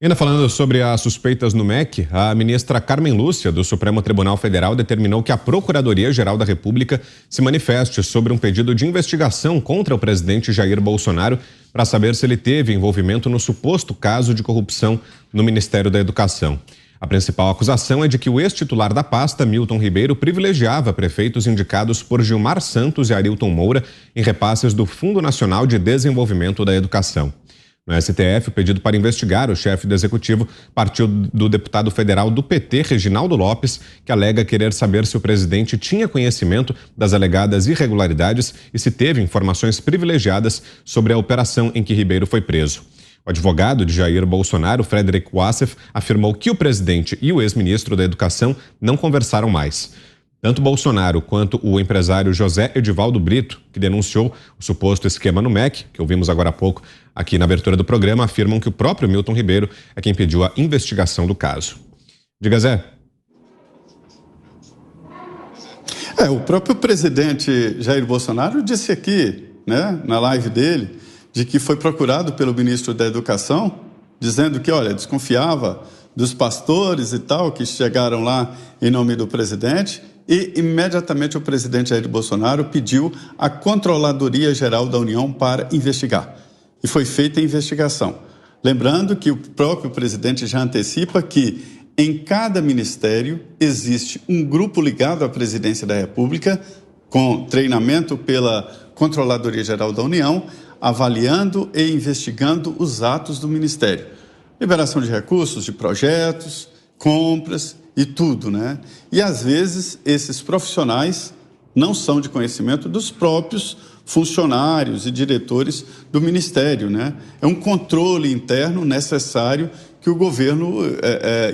Ainda falando sobre as suspeitas no MEC, a ministra Carmen Lúcia, do Supremo Tribunal Federal, determinou que a Procuradoria-Geral da República se manifeste sobre um pedido de investigação contra o presidente Jair Bolsonaro para saber se ele teve envolvimento no suposto caso de corrupção no Ministério da Educação. A principal acusação é de que o ex-titular da pasta, Milton Ribeiro, privilegiava prefeitos indicados por Gilmar Santos e Arilton Moura em repasses do Fundo Nacional de Desenvolvimento da Educação. No STF, o pedido para investigar o chefe do executivo partiu do deputado federal do PT, Reginaldo Lopes, que alega querer saber se o presidente tinha conhecimento das alegadas irregularidades e se teve informações privilegiadas sobre a operação em que Ribeiro foi preso. O advogado de Jair Bolsonaro, Frederic Wassef, afirmou que o presidente e o ex-ministro da Educação não conversaram mais. Tanto Bolsonaro quanto o empresário José Edivaldo Brito, que denunciou o suposto esquema no MEC, que ouvimos agora há pouco aqui na abertura do programa, afirmam que o próprio Milton Ribeiro é quem pediu a investigação do caso. Diga, Zé. O próprio presidente Jair Bolsonaro disse aqui, na live dele, de que foi procurado pelo ministro da Educação, dizendo que, desconfiava dos pastores e tal, que chegaram lá em nome do presidente, e imediatamente o presidente Jair Bolsonaro pediu a Controladoria Geral da União para investigar. E foi feita a investigação. Lembrando que o próprio presidente já antecipa que em cada ministério existe um grupo ligado à presidência da República, com treinamento pela Controladoria Geral da União, avaliando e investigando os atos do ministério. Liberação de recursos, de projetos, compras e tudo, E às vezes esses profissionais não são de conhecimento dos próprios funcionários e diretores do Ministério, É um controle interno necessário que o governo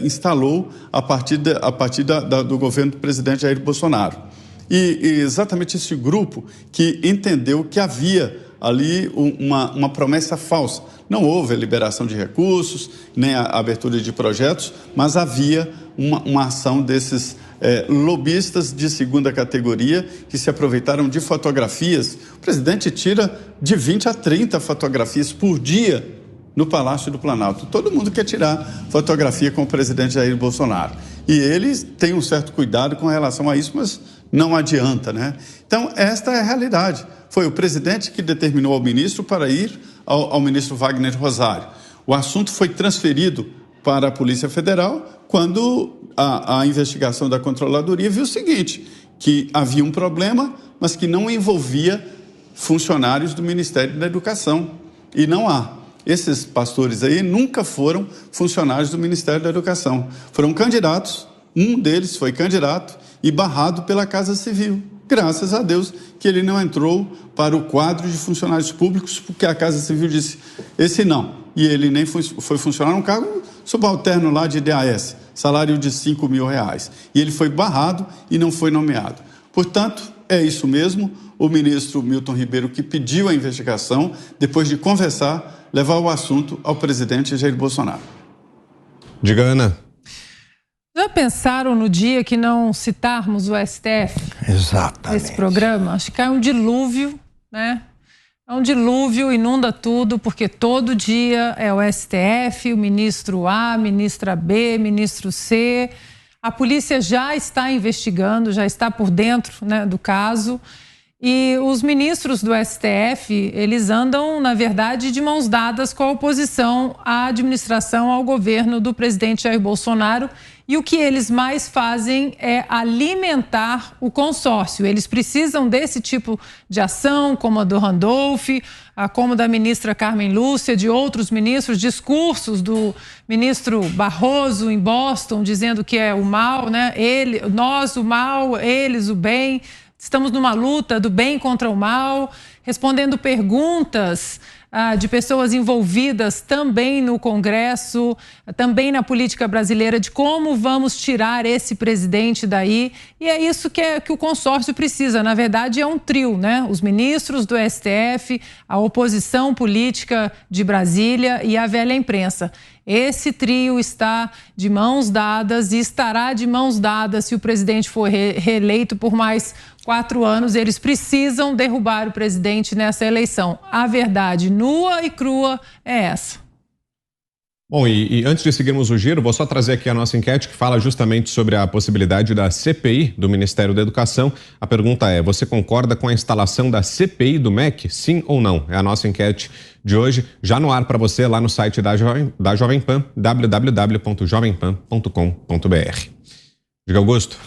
instalou a partir do governo do presidente Jair Bolsonaro. E exatamente esse grupo que entendeu que havia ali uma promessa falsa. Não houve a liberação de recursos, nem a abertura de projetos, mas havia uma ação desses lobistas de segunda categoria que se aproveitaram de fotografias. O presidente tira de 20 a 30 fotografias por dia no Palácio do Planalto. Todo mundo quer tirar fotografia com o presidente Jair Bolsonaro. E eles têm um certo cuidado com relação a isso, mas não adianta, Então, esta é a realidade. Foi o presidente que determinou ao ministro para ir ao ministro Wagner Rosário. O assunto foi transferido para a Polícia Federal quando a investigação da Controladoria viu o seguinte, que havia um problema, mas que não envolvia funcionários do Ministério da Educação. E não há. Esses pastores aí nunca foram funcionários do Ministério da Educação. Foram candidatos, um deles foi candidato e barrado pela Casa Civil. Graças a Deus que ele não entrou para o quadro de funcionários públicos, porque a Casa Civil disse, esse não. E ele nem foi funcionar num cargo subalterno lá de DAS, salário de R$5.000. E ele foi barrado e não foi nomeado. Portanto, é isso mesmo, o ministro Milton Ribeiro que pediu a investigação, depois de conversar, levar o assunto ao presidente Jair Bolsonaro. Diga, Ana. Já pensaram no dia que não citarmos o STF? Exatamente. Nesse programa? Acho que cai um dilúvio, É um dilúvio, inunda tudo, porque todo dia é o STF, o ministro A, ministra B, ministro C. A polícia já está investigando, já está por dentro, do caso. E os ministros do STF, eles andam, na verdade, de mãos dadas com a oposição à administração, ao governo do presidente Jair Bolsonaro. E o que eles mais fazem é alimentar o consórcio. Eles precisam desse tipo de ação, como a do Randolph, como da ministra Carmen Lúcia, de outros ministros, discursos do ministro Barroso em Boston, dizendo que é o mal, nós o mal, eles o bem. Estamos numa luta do bem contra o mal, respondendo perguntas de pessoas envolvidas também no Congresso, também na política brasileira, de como vamos tirar esse presidente daí. E é isso que o consórcio precisa. Na verdade, é um trio, Os ministros do STF, a oposição política de Brasília e a velha imprensa. Esse trio está de mãos dadas e estará de mãos dadas se o presidente for reeleito por mais 4 anos. Eles precisam derrubar o presidente nessa eleição. A verdade nua e crua é essa. Bom, e antes de seguirmos o giro, vou só trazer aqui a nossa enquete que fala justamente sobre a possibilidade da CPI do Ministério da Educação. A pergunta é: você concorda com a instalação da CPI do MEC? Sim ou não? É a nossa enquete de hoje, já no ar para você lá no site da Jovem Pan, www.jovempan.com.br. Diga, Augusto.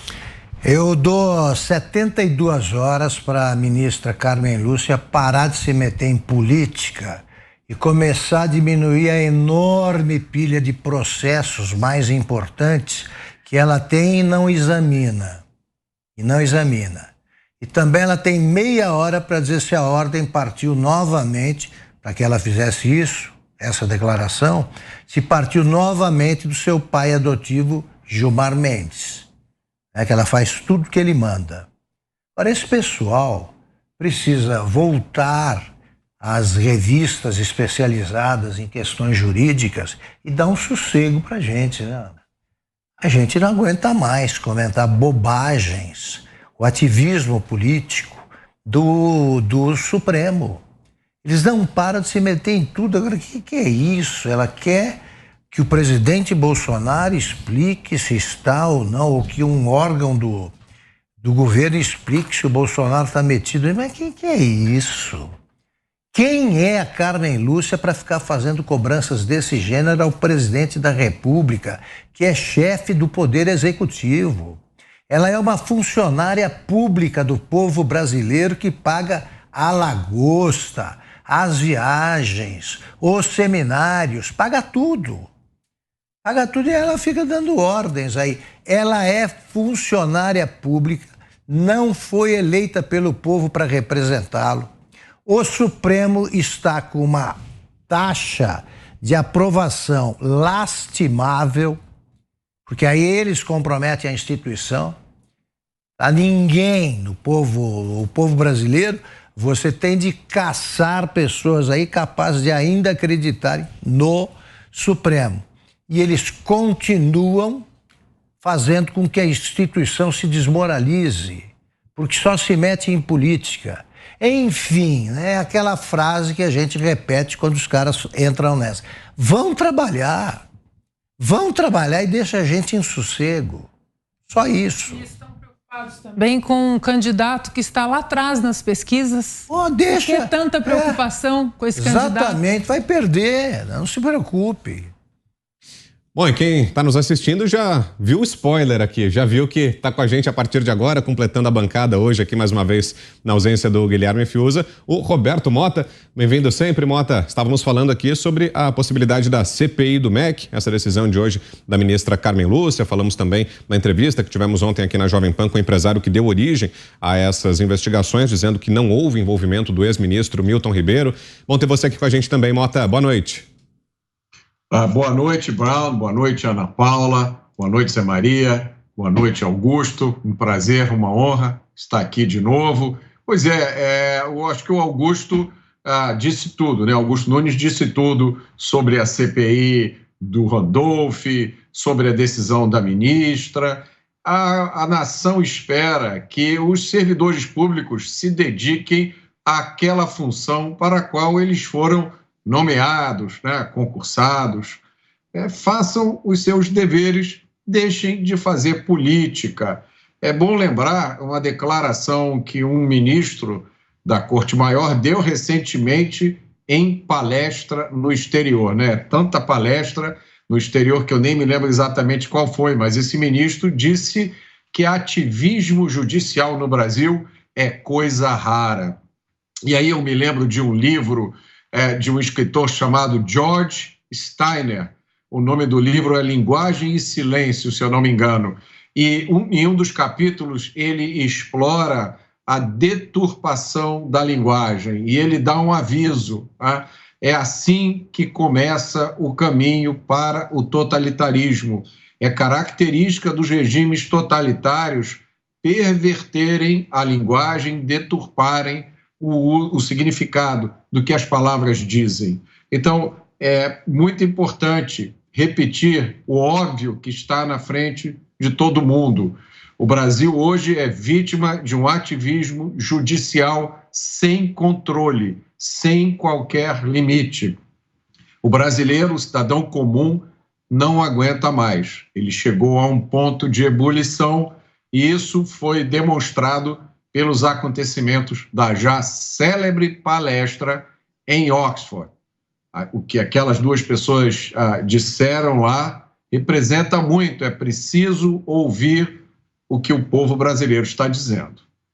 Eu dou 72 horas para a ministra Carmen Lúcia parar de se meter em política e começar a diminuir a enorme pilha de processos mais importantes que ela tem e não examina. E também ela tem meia hora para dizer se a ordem partiu novamente, para que ela fizesse isso, essa declaração, se partiu novamente do seu pai adotivo, Gilmar Mendes. Que ela faz tudo que ele manda. Agora, esse pessoal precisa voltar às revistas especializadas em questões jurídicas e dar um sossego para a gente, né? A gente não aguenta mais comentar bobagens, o ativismo político do Supremo. Eles não param de se meter em tudo. Agora, o que é isso? Ela quer que o presidente Bolsonaro explique se está ou não, ou que um órgão do governo explique se o Bolsonaro está metido. Mas que é isso? Quem é a Carmen Lúcia para ficar fazendo cobranças desse gênero ao presidente da República, que é chefe do Poder Executivo? Ela é uma funcionária pública do povo brasileiro que paga a lagosta, as viagens, os seminários, paga tudo. Paga tudo e ela fica dando ordens aí. Ela é funcionária pública, não foi eleita pelo povo para representá-lo. O Supremo está com uma taxa de aprovação lastimável, porque aí eles comprometem a instituição. A ninguém, o povo brasileiro, você tem de caçar pessoas aí capazes de ainda acreditarem no Supremo. E eles continuam fazendo com que a instituição se desmoralize, porque só se mete em política. Enfim, é aquela frase que a gente repete quando os caras entram nessa. Vão trabalhar e deixa a gente em sossego. Só isso. E estão preocupados também com um candidato que está lá atrás nas pesquisas. Deixa. Por que tanta preocupação com esse candidato? Exatamente, vai perder, não se preocupe. Bom, e quem está nos assistindo já viu o spoiler aqui, já viu que está com a gente a partir de agora, completando a bancada hoje aqui mais uma vez, na ausência do Guilherme Fiuza, o Roberto Mota. Bem-vindo sempre, Mota. Estávamos falando aqui sobre a possibilidade da CPI do MEC, essa decisão de hoje da ministra Carmen Lúcia. Falamos também na entrevista que tivemos ontem aqui na Jovem Pan com o empresário que deu origem a essas investigações, dizendo que não houve envolvimento do ex-ministro Milton Ribeiro. Bom ter você aqui com a gente também, Mota. Boa noite. Boa noite, Brown. Boa noite, Ana Paula. Boa noite, Zé Maria. Boa noite, Augusto. Um prazer, uma honra estar aqui de novo. Pois eu acho que o Augusto disse tudo, né? Augusto Nunes disse tudo sobre a CPI do Randolph, sobre a decisão da ministra. A nação espera que os servidores públicos se dediquem àquela função para a qual eles foram nomeados, né, concursados, façam os seus deveres, deixem de fazer política. É bom lembrar uma declaração que um ministro da Corte Maior deu recentemente em palestra no exterior, né? Tanta palestra no exterior que eu nem me lembro exatamente qual foi, mas esse ministro disse que ativismo judicial no Brasil é coisa rara. E aí eu me lembro de um livro de um escritor chamado George Steiner. O nome do livro é Linguagem e Silêncio, se eu não me engano. E em um dos capítulos ele explora a deturpação da linguagem e ele dá um aviso. Tá? É assim que começa o caminho para o totalitarismo. É característica dos regimes totalitários perverterem a linguagem, deturparem o significado do que as palavras dizem. Então, é muito importante repetir o óbvio que está na frente de todo mundo. O Brasil hoje é vítima de um ativismo judicial sem controle, sem qualquer limite. O brasileiro, o cidadão comum, não aguenta mais. Ele chegou a um ponto de ebulição e isso foi demonstrado pelos acontecimentos da já célebre palestra em Oxford. O que aquelas duas pessoas disseram lá representa muito. É preciso ouvir o que o povo brasileiro está dizendo.